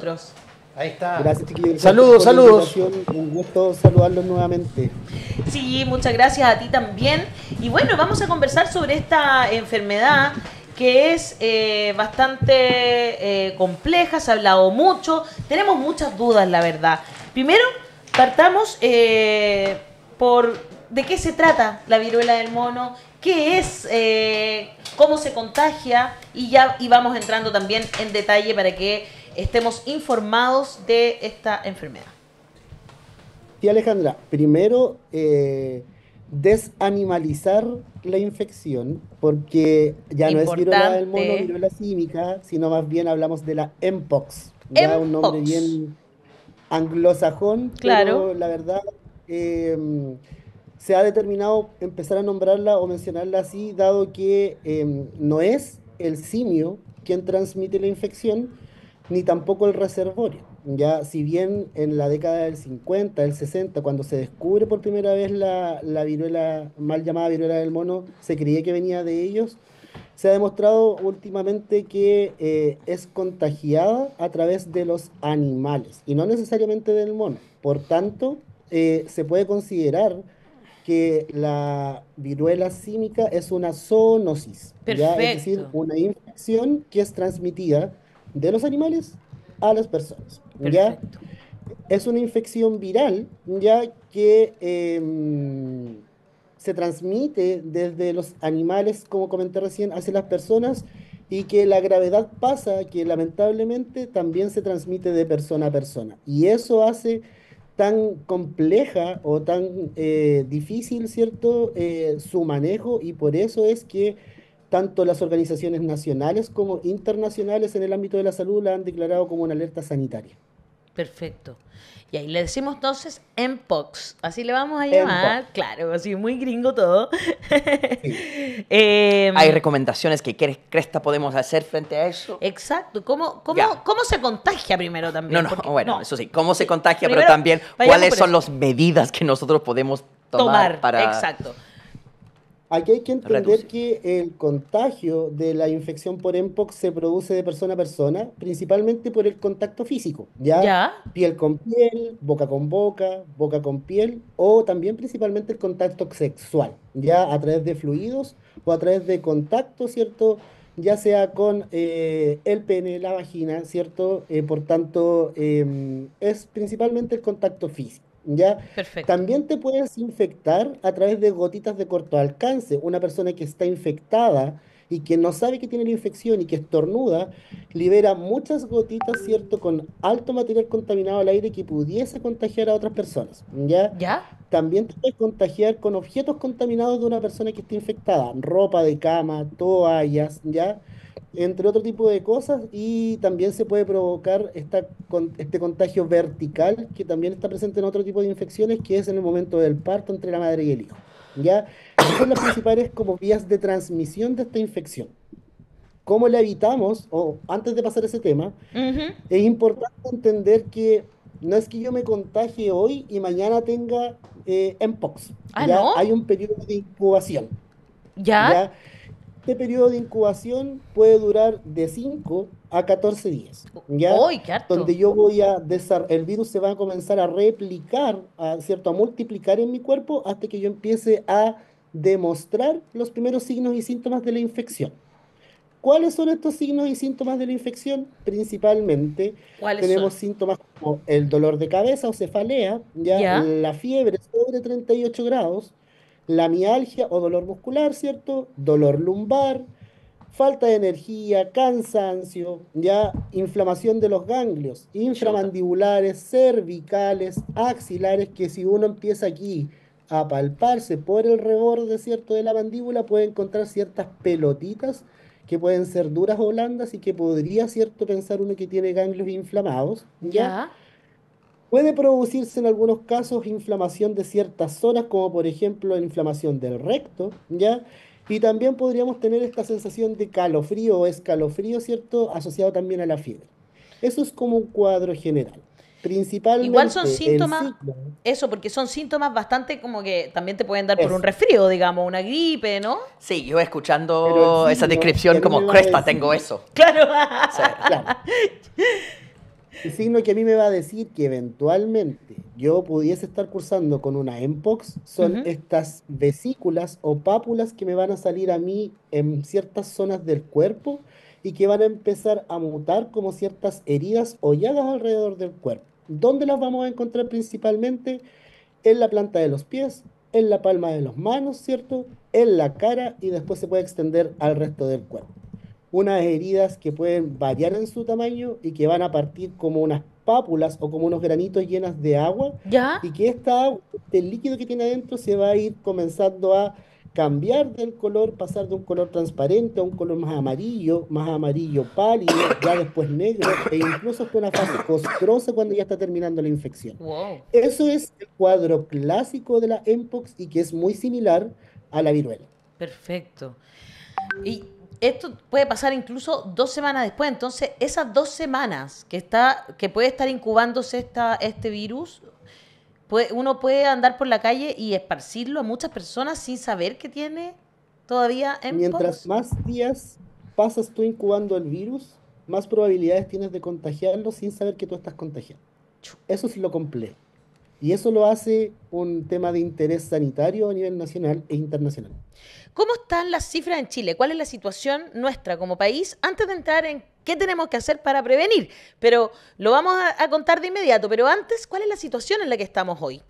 nosotros. Ahí está. Gracias, chiquillos. Saludos, Gracias por la saludos. invitación. Un gusto saludarlos nuevamente. Sí, muchas gracias a ti también. Y bueno, vamos a conversar sobre esta enfermedad que es bastante compleja, se ha hablado mucho, tenemos muchas dudas, la verdad. Primero, partamos por de qué se trata la viruela del mono, qué es, cómo se contagia y vamos entrando también en detalle para que estemos informados de esta enfermedad. Sí, Alejandra, primero desanimalizar la infección, porque ya no es viruela del mono, Importante. viruela símica, sino más bien hablamos de la Mpox, ya un nombre Mpox. bien anglosajón, Claro. pero la verdad se ha determinado empezar a nombrarla o mencionarla así, dado que no es el simio quien transmite la infección, ni tampoco el reservorio. Ya, si bien en la década del 50, del 60, cuando se descubre por primera vez la viruela, mal llamada viruela del mono, se creía que venía de ellos, se ha demostrado últimamente que es contagiada a través de los animales y no necesariamente del mono. Por tanto, se puede considerar que la viruela símica es una zoonosis, ¿ya? Es decir, Perfecto, una infección que es transmitida de los animales a las personas, ¿ya? perfecto. Es una infección viral, ya que se transmite desde los animales, como comenté recién, hacia las personas y que la gravedad pasa que lamentablemente también se transmite de persona a persona. Y eso hace tan compleja o tan difícil, ¿cierto? Su manejo y por eso es que tanto las organizaciones nacionales como internacionales en el ámbito de la salud la han declarado como una alerta sanitaria. Perfecto. Y ahí le decimos entonces Mpox. Así le vamos a Mpox. llamar. Claro, así muy gringo todo. Sí. ¿Hay Eh, recomendaciones que cresta podemos hacer frente a eso? exacto. Ya. ¿Cómo se contagia primero también? No, Porque, bueno, no, eso sí, cómo se contagia, pero primero también vayamos cuáles por son eso. las medidas que nosotros podemos tomar Tomar, para exacto. Aquí hay que entender reducir. que el contagio de la infección por Mpox se produce de persona a persona, principalmente por el contacto físico, ¿ya? ¿Ya? Piel con piel, boca con piel, o también principalmente el contacto sexual, ¿ya? A través de fluidos o a través de contacto, ¿cierto? Ya sea con el pene, la vagina, ¿cierto? Por tanto, es principalmente el contacto físico, ¿ya? Perfecto. También te puedes infectar a través de gotitas de corto alcance. Una persona que está infectada y que no sabe que tiene la infección y que estornuda, libera muchas gotitas, ¿cierto?, con alto material contaminado al aire que pudiese contagiar a otras personas, ¿ya? ¿Ya? También te puedes contagiar con objetos contaminados de una persona que esté infectada, ropa de cama, toallas, ¿ya? Entre otro tipo de cosas, y también se puede provocar este contagio vertical que también está presente en otro tipo de infecciones, que es en el momento del parto entre la madre y el hijo, ¿ya? Esas son las principales como vías de transmisión de esta infección. ¿Cómo la evitamos? O antes de pasar a ese tema, Ujú. es importante entender que no es que yo me contagie hoy y mañana tenga Mpox, Ah, ¿ya? Hay ¿no? un periodo de incubación, ¿Ya? ¿ya? Este periodo de incubación puede durar de 5 a 14 días, ¿ya? ¡Uy, qué harto! Donde el virus se va a comenzar a replicar, ¿cierto? A multiplicar en mi cuerpo hasta que yo empiece a demostrar los primeros signos y síntomas de la infección. ¿Cuáles son estos signos y síntomas de la infección? Principalmente ¿Cuáles son? tenemos síntomas como el dolor de cabeza o cefalea, ya ¿Ya? la fiebre sobre 38 grados, la mialgia o dolor muscular, ¿cierto? Dolor lumbar, falta de energía, cansancio, ya inflamación de los ganglios, Chuta. inframandibulares, cervicales, axilares, que si uno empieza aquí a palparse por el reborde, ¿cierto?, de la mandíbula, puede encontrar ciertas pelotitas que pueden ser duras o blandas y que podría, ¿cierto?, pensar uno que tiene ganglios inflamados, ¿ya? ¿Ya? Puede producirse en algunos casos inflamación de ciertas zonas, como por ejemplo la inflamación del recto, ¿ya? Y también podríamos tener esta sensación de calofrío o escalofrío, ¿cierto? Asociado también a la fiebre. Eso es como un cuadro general. Igual son Principalmente el síntomas, ciclo eso, porque son síntomas bastante como que también te pueden dar por un es, resfrío, digamos, una gripe, ¿no? Sí, yo pero el escuchando esa signo, y descripción a mí me como va a cresta, tengo decir, eso. Claro. Sí. claro, El signo que a mí me va a decir que eventualmente yo pudiese estar cursando con una Mpox son Ujú. estas vesículas o pápulas que me van a salir a mí en ciertas zonas del cuerpo y que van a empezar a mutar como ciertas heridas o llagas alrededor del cuerpo. ¿Dónde las vamos a encontrar principalmente? En la planta de los pies, en la palma de las manos, ¿cierto? En la cara y después se puede extender al resto del cuerpo. Unas heridas que pueden variar en su tamaño y que van a partir como unas pápulas o como unos granitos llenas de agua ¿Ya? y que esta agua, el líquido que tiene adentro se va a ir comenzando a cambiar del color, pasar de un color transparente a un color más amarillo pálido, ya después negro e incluso hasta una fase costrosa cuando ya está terminando la infección. Wow, Eso es el cuadro clásico de la Mpox y que es muy similar a la viruela. perfecto. Y esto puede pasar incluso 2 semanas después. Entonces, esas 2 semanas que puede estar incubándose este virus, uno puede andar por la calle y esparcirlo a muchas personas sin saber que tiene todavía Mientras Mpox. más días pasas tú incubando el virus, más probabilidades tienes de contagiarlo sin saber que tú estás contagiado. Eso es lo complejo. Y eso lo hace un tema de interés sanitario a nivel nacional e internacional. ¿Cómo están las cifras en Chile? ¿Cuál es la situación nuestra como país? Antes de entrar en qué tenemos que hacer para prevenir, pero lo vamos a contar de inmediato. Pero antes, ¿cuál es la situación en la que estamos hoy?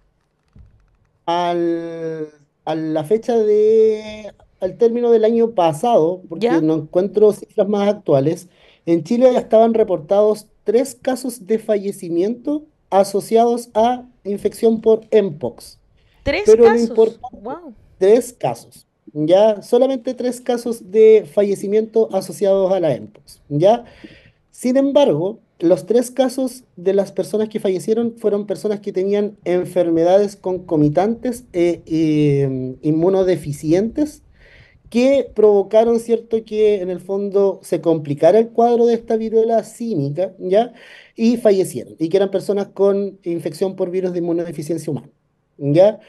Al, a la fecha al término del año pasado, porque ¿Ya? no encuentro cifras más actuales, en Chile ya estaban reportados 3 casos de fallecimiento asociados a infección por Mpox. ¿Tres Pero lo casos? importante, Wow. 3 casos, ya solamente 3 casos de fallecimiento asociados a la Mpox, ya. Sin embargo, los 3 casos de las personas que fallecieron fueron personas que tenían enfermedades concomitantes inmunodeficientes que provocaron, ¿cierto?, que en el fondo se complicara el cuadro de esta viruela símica, ¿ya? Y fallecieron, y que eran personas con infección por virus de inmunodeficiencia humana, ¿ya?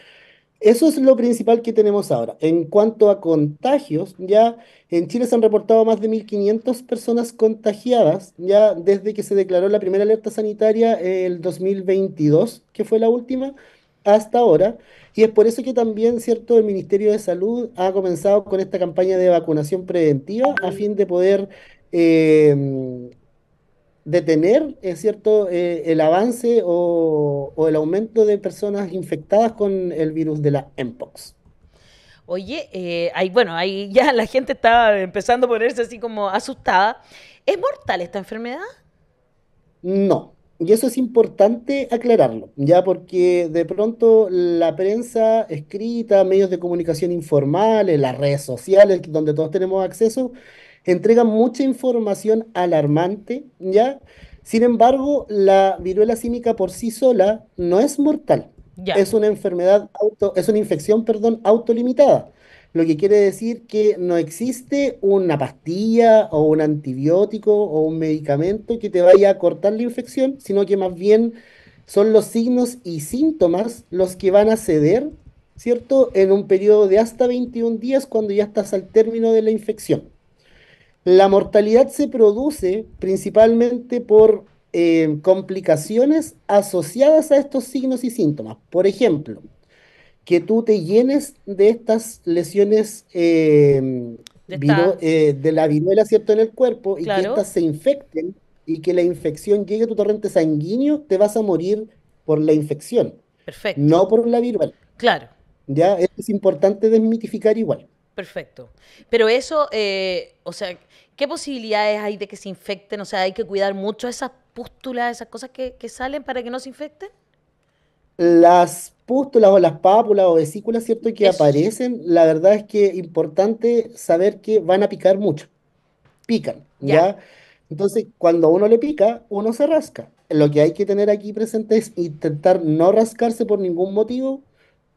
Eso es lo principal que tenemos ahora. En cuanto a contagios, ya en Chile se han reportado más de 1.500 personas contagiadas, ya desde que se declaró la primera alerta sanitaria el 2022, que fue la última, hasta ahora. Y es por eso que también, cierto, el Ministerio de Salud ha comenzado con esta campaña de vacunación preventiva a fin de poder eh, detener, es cierto, el avance o el aumento de personas infectadas con el virus de la Mpox. Oye, bueno, ahí ya la gente está empezando a ponerse así como asustada. ¿Es mortal esta enfermedad? No, y eso es importante aclararlo, ya porque de pronto la prensa escrita, medios de comunicación informales, las redes sociales, donde todos tenemos acceso, entregan mucha información alarmante, ¿ya? Sin embargo, la viruela símica por sí sola no es mortal. Ya, Es una es una infección, perdón, autolimitada. Lo que quiere decir que no existe una pastilla o un antibiótico o un medicamento que te vaya a cortar la infección, sino que más bien son los signos y síntomas los que van a ceder, ¿cierto? En un periodo de hasta 21 días cuando ya estás al término de la infección. La mortalidad se produce principalmente por complicaciones asociadas a estos signos y síntomas. Por ejemplo, que tú te llenes de estas lesiones de esta, de la viruela, ¿cierto?, en el cuerpo y que claro, éstas se infecten y que la infección llegue a tu torrente sanguíneo, te vas a morir por la infección, perfecto, no por la viruela. claro, ¿Ya? Esto es importante desmitificar igual. perfecto. Pero eso, o sea, ¿qué posibilidades hay de que se infecten? O sea, hay que cuidar mucho esas pústulas, esas cosas que salen para que no se infecten. Las pústulas o las pápulas o vesículas, ¿cierto?, que Esos, aparecen, la verdad es que es importante saber que van a picar mucho. Pican, ya, ¿ya? Entonces, cuando a uno le pica, uno se rasca. Lo que hay que tener aquí presente es intentar no rascarse por ningún motivo,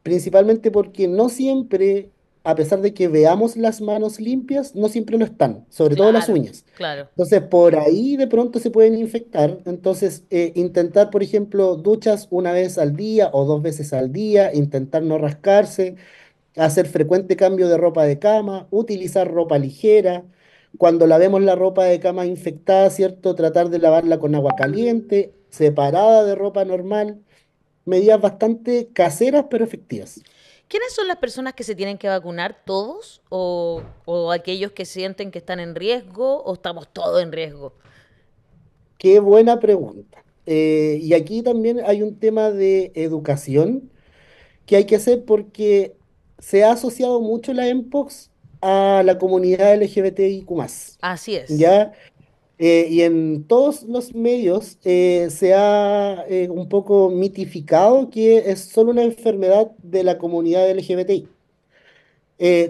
principalmente porque no siempre, a pesar de que veamos las manos limpias, no siempre lo están, sobre todo las claro, uñas. claro. Entonces, por ahí de pronto se pueden infectar. Entonces, intentar, por ejemplo, duchas una vez al día o 2 veces al día, intentar no rascarse, hacer frecuente cambio de ropa de cama, utilizar ropa ligera. Cuando lavemos la ropa de cama infectada, ¿cierto? Tratar de lavarla con agua caliente, separada de ropa normal, medidas bastante caseras pero efectivas. ¿Quiénes son las personas que se tienen que vacunar? ¿Todos? ¿O aquellos que sienten que están en riesgo? ¿O estamos todos en riesgo? Qué buena pregunta. Y aquí también hay un tema de educación que hay que hacer porque se ha asociado mucho la MPOX a la comunidad LGBTIQ+. Así es. ¿Ya? Y en todos los medios se ha un poco mitificado que es solo una enfermedad de la comunidad LGBTI.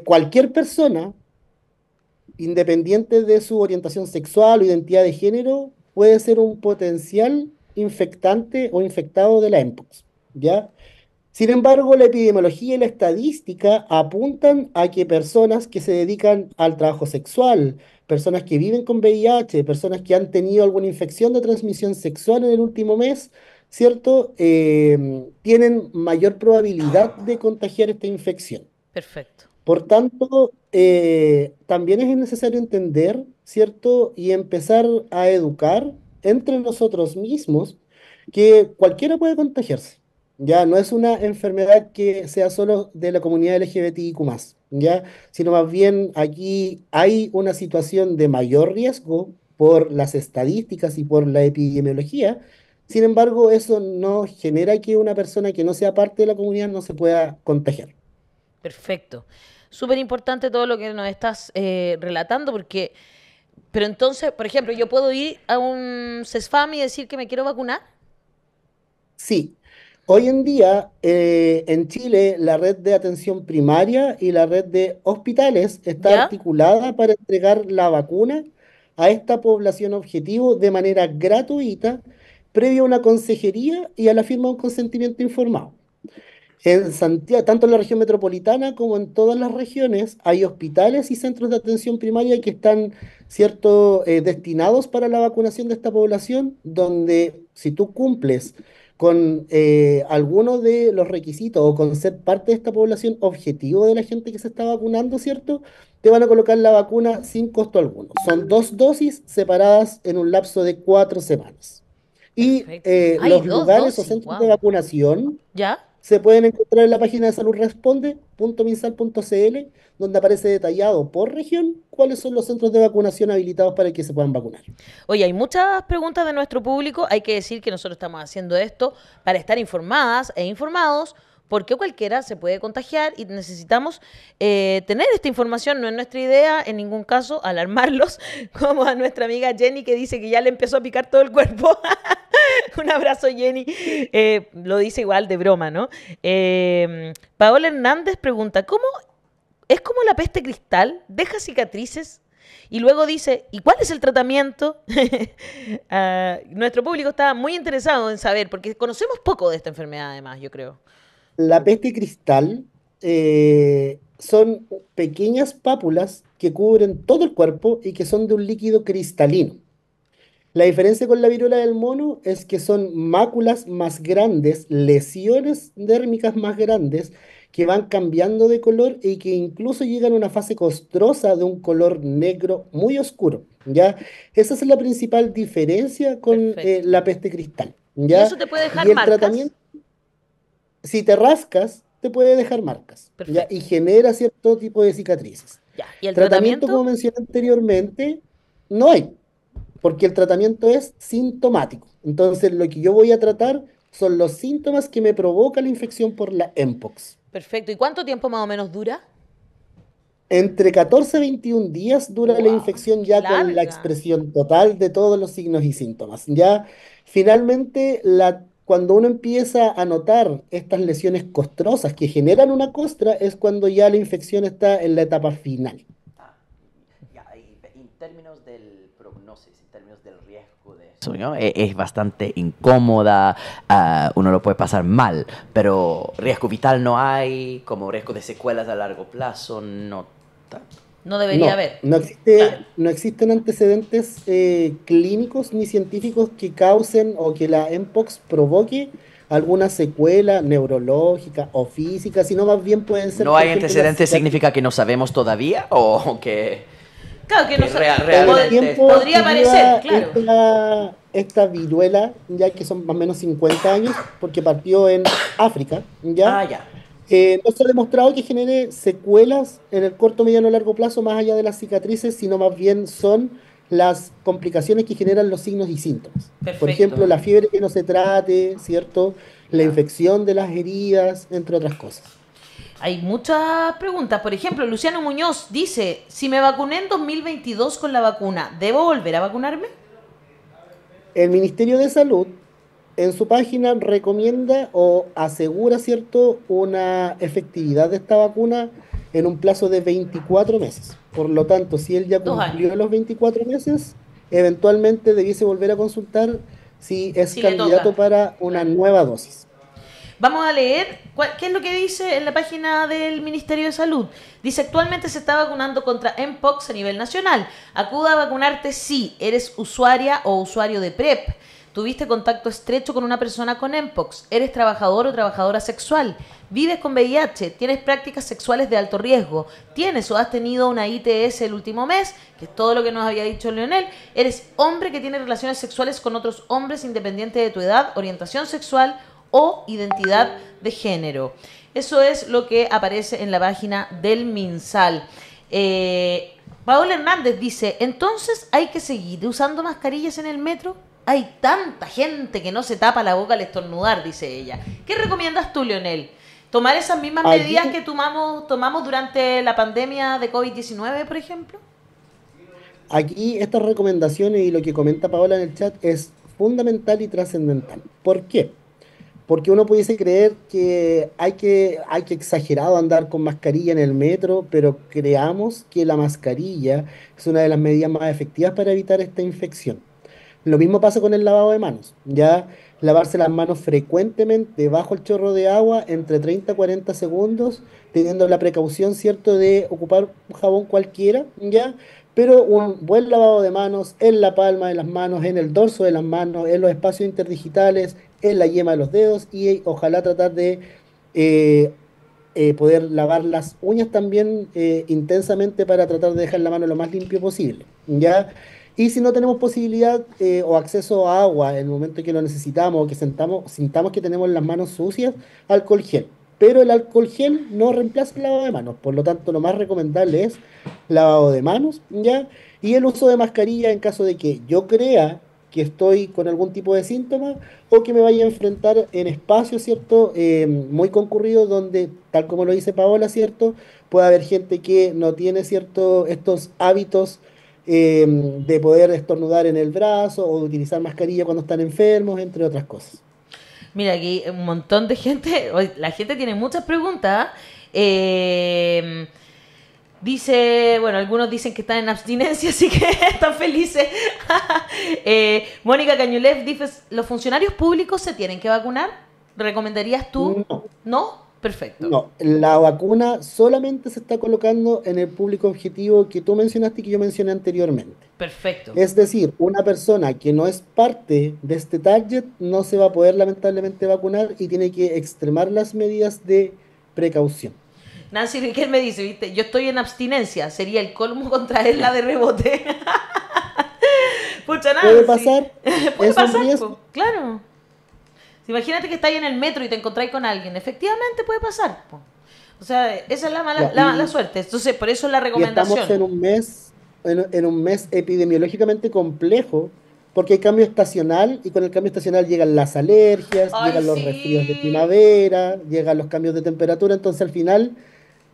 Cualquier persona, independiente de su orientación sexual o identidad de género, puede ser un potencial infectante o infectado de la mpox, ¿ya? Sin embargo, la epidemiología y la estadística apuntan a que personas que se dedican al trabajo sexual, personas que viven con VIH, personas que han tenido alguna infección de transmisión sexual en el último mes, ¿cierto? Tienen mayor probabilidad de contagiar esta infección. Perfecto. Por tanto, también es necesario entender, ¿cierto? Y empezar a educar entre nosotros mismos que cualquiera puede contagiarse. Ya no es una enfermedad que sea solo de la comunidad LGBTIQ+, ya, sino más bien aquí hay una situación de mayor riesgo por las estadísticas y por la epidemiología. Sin embargo, eso no genera que una persona que no sea parte de la comunidad no se pueda contagiar. Perfecto. Súper importante todo lo que nos estás relatando porque... Pero entonces, por ejemplo, ¿yo puedo ir a un CESFAM y decir que me quiero vacunar? Sí, hoy en día en Chile la red de atención primaria y la red de hospitales está ¿Ya? articulada para entregar la vacuna a esta población objetivo de manera gratuita, previo a una consejería y a la firma de un consentimiento informado. En Santiago, tanto en la región metropolitana como en todas las regiones, hay hospitales y centros de atención primaria que están, cierto, destinados para la vacunación de esta población, donde si tú cumples con alguno de los requisitos o con ser parte de esta población objetivo de la gente que se está vacunando, ¿cierto? Te van a colocar la vacuna sin costo alguno. Son 2 dosis separadas en un lapso de 4 semanas. Y Perfecto. Hay los dos lugares o dosis, centros de wow. vacunación ¿Ya? se pueden encontrar en la página de saludresponde.minsal.cl, donde aparece detallado por región cuáles son los centros de vacunación habilitados para que se puedan vacunar. Oye, hay muchas preguntas de nuestro público. Hay que decir que nosotros estamos haciendo esto para estar informadas e informados, porque cualquiera se puede contagiar y necesitamos tener esta información. No es nuestra idea, en ningún caso, alarmarlos, como a nuestra amiga Jenny que dice que ya le empezó a picar todo el cuerpo. Un abrazo, Jenny. Lo dice igual de broma, ¿no? Paola Hernández pregunta, ¿cómo es como la peste cristal? ¿Deja cicatrices? Y luego dice, ¿y cuál es el tratamiento? Nuestro público está muy interesado en saber, porque conocemos poco de esta enfermedad además, yo creo. La peste cristal son pequeñas pápulas que cubren todo el cuerpo y que son de un líquido cristalino. La diferencia con la viruela del mono es que son máculas más grandes, lesiones dérmicas más grandes, que van cambiando de color y que incluso llegan a una fase costrosa de un color negro muy oscuro, ¿ya? Esa es la principal diferencia con Perfecto. la peste cristal, ¿Y eso ¿ya? te puede dejar Y el marcas? tratamiento, si te rascas, te puede dejar marcas, ¿ya? Y Perfecto. genera cierto tipo de cicatrices. Ya. ¿Y el Tratamiento, tratamiento? como mencioné anteriormente, no hay porque el tratamiento es sintomático. Entonces, lo que yo voy a tratar son los síntomas que me provoca la infección por la mpox. Perfecto. ¿Y cuánto tiempo más o menos dura? Entre 14 a 21 días dura la ¡Wow! infección ¡Qué ya con la larga! expresión total de todos los signos y síntomas. Ya finalmente, cuando uno empieza a notar estas lesiones costrosas que generan una costra, es cuando ya la infección está en la etapa final. Ya, en términos del prognosis, en términos del riesgo de eso, ¿no? Es bastante incómoda, uno lo puede pasar mal, pero riesgo vital no hay, como riesgo de secuelas a largo plazo, no tanto. No debería No, haber. no Claro. no existen antecedentes clínicos ni científicos que causen o que la mpox provoque alguna secuela neurológica o física, sino más bien pueden ser, ¿No por hay ejemplo, las antecedentes cicatrices. significa que no sabemos todavía o que, Claro que no que sé. El realmente tiempo Podría que parecer, lleva claro. esta viruela, ya que son más o menos 50 años, porque partió en África, ¿ya? Ah, ya. No se ha demostrado que genere secuelas en el corto, mediano o largo plazo, más allá de las cicatrices, sino más bien son las complicaciones que generan los signos y síntomas. Por ejemplo, Perfecto. la fiebre que no se trate, ¿cierto? La Ya. infección de las heridas, entre otras cosas. Hay muchas preguntas. Por ejemplo, Luciano Muñoz dice, si me vacuné en 2022 con la vacuna, ¿debo volver a vacunarme? El Ministerio de Salud en su página recomienda o asegura, ¿cierto?, una efectividad de esta vacuna en un plazo de 24 meses. Por lo tanto, si él ya 2 años. cumplió los 24 meses, eventualmente debiese volver a consultar si es Si le toca. candidato para una Claro. nueva dosis. Vamos a leer qué es lo que dice en la página del Ministerio de Salud. Dice, actualmente se está vacunando contra Mpox a nivel nacional. Acuda a vacunarte si eres usuaria o usuario de PrEP. Tuviste contacto estrecho con una persona con Mpox. Eres trabajador o trabajadora sexual. Vives con VIH. Tienes prácticas sexuales de alto riesgo. Tienes o has tenido una ITS el último mes, que es todo lo que nos había dicho Leonel. Eres hombre que tiene relaciones sexuales con otros hombres independiente de tu edad, orientación sexual o identidad de género. Eso es lo que aparece en la página del MinSal. Paola Hernández dice, entonces hay que seguir usando mascarillas en el metro. Hay tanta gente que no se tapa la boca al estornudar, dice ella. ¿Qué recomiendas tú, Leonel? ¿Tomar esas mismas Aquí, medidas que tomamos durante la pandemia de COVID-19, por ejemplo? aquí estas recomendaciones y lo que comenta Paola en el chat es fundamental y trascendental. ¿Por qué? Porque uno pudiese creer que hay que exagerado andar con mascarilla en el metro, pero creamos que la mascarilla es una de las medidas más efectivas para evitar esta infección. Lo mismo pasa con el lavado de manos. Ya lavarse las manos frecuentemente bajo el chorro de agua entre 30 y 40 segundos, teniendo la precaución, ¿cierto?, de ocupar un jabón cualquiera, ¿ya? Pero un buen lavado de manos en la palma de las manos, en el dorso de las manos, en los espacios interdigitales, en la yema de los dedos y ojalá tratar de eh, poder lavar las uñas también intensamente para tratar de dejar la mano lo más limpio posible, ¿ya? Y si no tenemos posibilidad o acceso a agua en el momento que lo necesitamos o que sintamos que tenemos las manos sucias, alcohol gel. Pero el alcohol gel no reemplaza el lavado de manos, por lo tanto lo más recomendable es lavado de manos, ¿ya? Y el uso de mascarilla en caso de que yo crea que estoy con algún tipo de síntoma o que me vaya a enfrentar en espacios, ¿cierto? Muy concurridos donde, tal como lo dice Paola, ¿cierto? Puede haber gente que no tiene, ¿cierto? Estos hábitos de poder estornudar en el brazo o de utilizar mascarilla cuando están enfermos, entre otras cosas. Mira, aquí un montón de gente, la gente tiene muchas preguntas. Eh, Dice, bueno, algunos dicen que están en abstinencia, así que están felices. Mónica Cañulev dice, ¿los funcionarios públicos se tienen que vacunar? ¿Recomendarías tú? No. ¿No? Perfecto. No, la vacuna solamente se está colocando en el público objetivo que tú mencionaste y que yo mencioné anteriormente. Perfecto. Es decir, una persona que no es parte de este target no se va a poder lamentablemente vacunar y tiene que extremar las medidas de precaución. Nancy Riquel me dice, viste, yo estoy en abstinencia, sería el colmo contraerla de rebote. Pucha, Puede Nancy. pasar, Puede es un pasar, riesgo. po, claro. Imagínate que estáis en el metro y te encontráis con alguien. Efectivamente puede pasar, po. O sea, esa es la mala, Ya, la mala suerte. Entonces, por eso la y estamos recomendación. en un mes epidemiológicamente complejo, porque hay cambio estacional y con el cambio estacional llegan las alergias, Ay, llegan los resfríos de sí. primavera, llegan los cambios de temperatura, entonces al final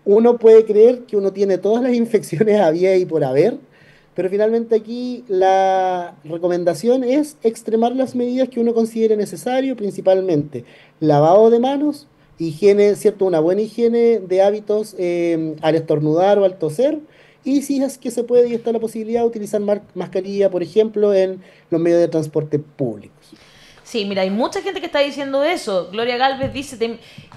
uno puede creer que uno tiene todas las infecciones había y por haber, pero finalmente aquí la recomendación es extremar las medidas que uno considere necesario, principalmente lavado de manos, higiene, ¿cierto? Una buena higiene de hábitos al estornudar o al toser, y si es que se puede y está la posibilidad de utilizar mascarilla, por ejemplo, en los medios de transporte públicos. Sí, mira, hay mucha gente que está diciendo eso. Gloria Galvez dice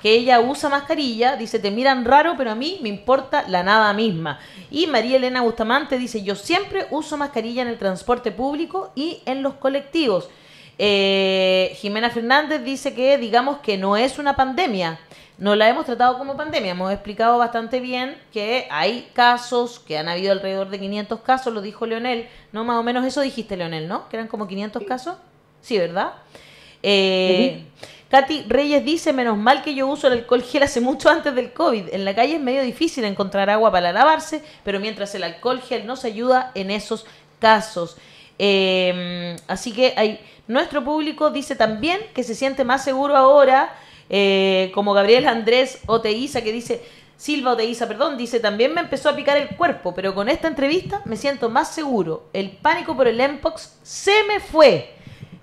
que ella usa mascarilla, dice, te miran raro, pero a mí me importa la nada misma. Y María Elena Bustamante dice, yo siempre uso mascarilla en el transporte público y en los colectivos. Jimena Fernández dice que digamos que no es una pandemia. No la hemos tratado como pandemia. Hemos explicado bastante bien que hay casos, que han habido alrededor de 500 casos, lo dijo Leonel. No, más o menos eso dijiste, Leonel, ¿no? Que eran como 500 casos. Sí, ¿verdad? Katy Reyes dice, menos mal que yo uso el alcohol gel hace mucho antes del COVID. En la calle es medio difícil encontrar agua para lavarse, pero mientras el alcohol gel nos ayuda en esos casos. Así que nuestro público dice también que se siente más seguro ahora, como Gabriel Andrés Oteiza, que dice... Silva Oteiza, perdón, dice, también me empezó a picar el cuerpo, pero con esta entrevista me siento más seguro. El pánico por el Mpox se me fue.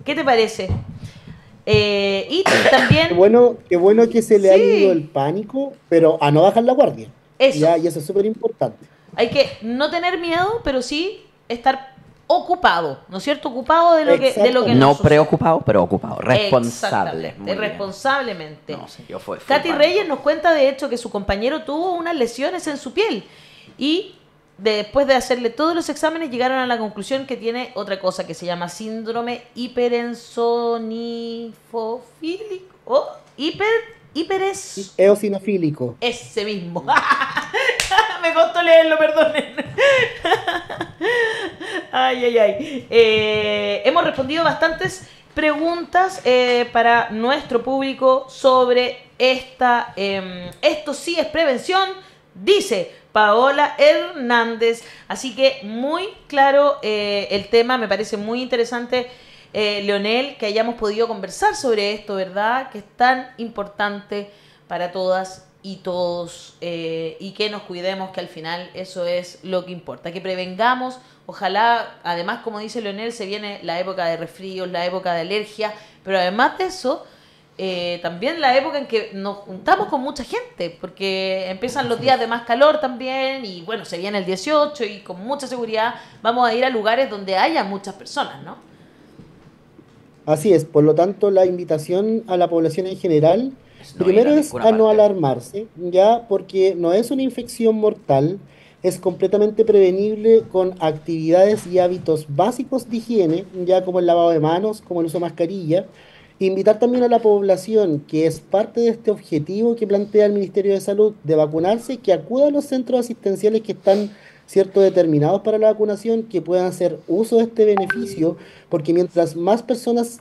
¿Qué te parece? Y también... Qué bueno que se le ha ido el pánico, pero a no bajar la guardia. Eso. Ya, y eso es súper importante. Hay que no tener miedo, pero sí estar ocupado, ¿no es cierto? Ocupado de lo que no nos preocupado, pero ocupado, responsable. Responsablemente. No sé, yo fui Katy Reyes nos cuenta de hecho que su compañero tuvo unas lesiones en su piel y después de hacerle todos los exámenes llegaron a la conclusión que tiene otra cosa que se llama síndrome hiperensonifofílico Eosinofílico. Ese mismo. Me costó leerlo, perdonen. Ay. Hemos respondido bastantes preguntas para nuestro público sobre esta. Esto sí es prevención, dice Paola Hernández. Así que muy claro el tema, me parece muy interesante. Leonel, que hayamos podido conversar sobre esto, ¿verdad? Que es tan importante para todas y todos y que nos cuidemos, que al final eso es lo que importa, que prevengamos. Ojalá, además, como dice Leonel, se viene la época de resfríos, la época de alergia, pero además de eso, también la época en que nos juntamos con mucha gente, porque empiezan los días de más calor también, y bueno, se viene el 18 y con mucha seguridad vamos a ir a lugares donde haya muchas personas, ¿no? Así es, por lo tanto la invitación a la población en general, primero es a no alarmarse, ya, porque no es una infección mortal, es completamente prevenible con actividades y hábitos básicos de higiene, ya como el lavado de manos, como el uso de mascarilla. Invitar también a la población, que es parte de este objetivo que plantea el Ministerio de Salud de vacunarse, que acuda a los centros asistenciales que están determinados para la vacunación, que puedan hacer uso de este beneficio, porque mientras más personas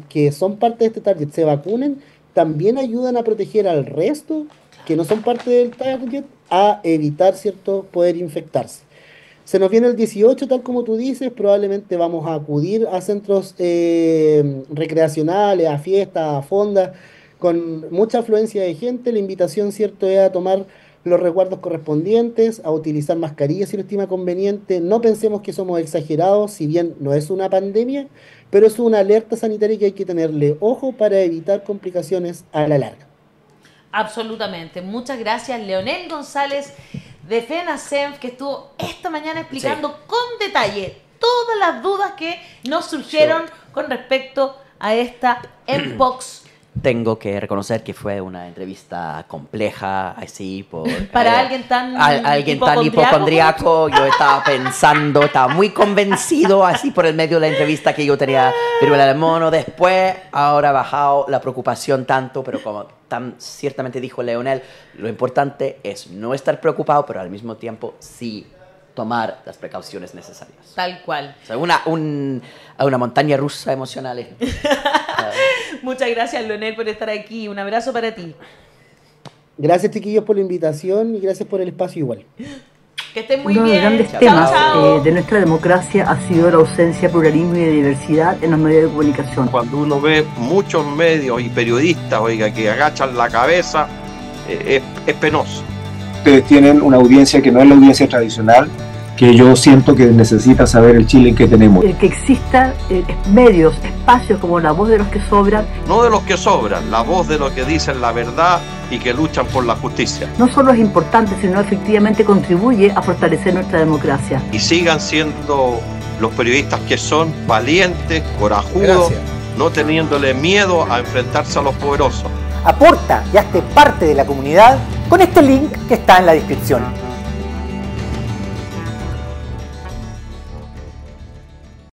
que son parte de este target se vacunen, también ayudan a proteger al resto que no son parte del target a evitar poder infectarse. Se nos viene el 18, tal como tú dices, probablemente vamos a acudir a centros recreacionales, a fiestas, a fondas, con mucha afluencia de gente. La invitación, es a tomar los resguardos correspondientes, a utilizar mascarillas si lo estima conveniente. No pensemos que somos exagerados, si bien no es una pandemia, pero es una alerta sanitaria que hay que tenerle ojo para evitar complicaciones a la larga. Absolutamente. Muchas gracias, Leonel González de FENACENF, que estuvo esta mañana explicando con detalle todas las dudas que nos surgieron con respecto a esta Mpox. Tengo que reconocer que fue una entrevista compleja, así, para alguien tan hipocondriaco. Yo estaba pensando, estaba muy convencido, así por el medio de la entrevista, que yo tenía viruela del mono. Después, ahora ha bajado la preocupación tanto, pero como ciertamente dijo Leonel, lo importante es no estar preocupado, pero al mismo tiempo sí tomar las precauciones necesarias. Tal cual. O sea, una montaña rusa emocional. Muchas gracias, Leonel, por estar aquí. Un abrazo para ti. Gracias, chiquillos, por la invitación y gracias por el espacio igual. Que estén muy bien. Uno de los grandes temas de nuestra democracia ha sido la ausencia de pluralismo y de diversidad en los medios de comunicación. Cuando uno ve muchos medios y periodistas, que agachan la cabeza, es penoso. Ustedes tienen una audiencia que no es la audiencia tradicional, que yo siento que necesita saber el Chile que tenemos. El que exista medios, espacios como la voz de los que sobran. No de los que sobran, la voz de los que dicen la verdad y que luchan por la justicia. No solo es importante, sino efectivamente contribuye a fortalecer nuestra democracia. Y sigan siendo los periodistas que son valientes, corajudos, no teniéndole miedo a enfrentarse a los poderosos. Aporta y hazte parte de la comunidad con este link que está en la descripción.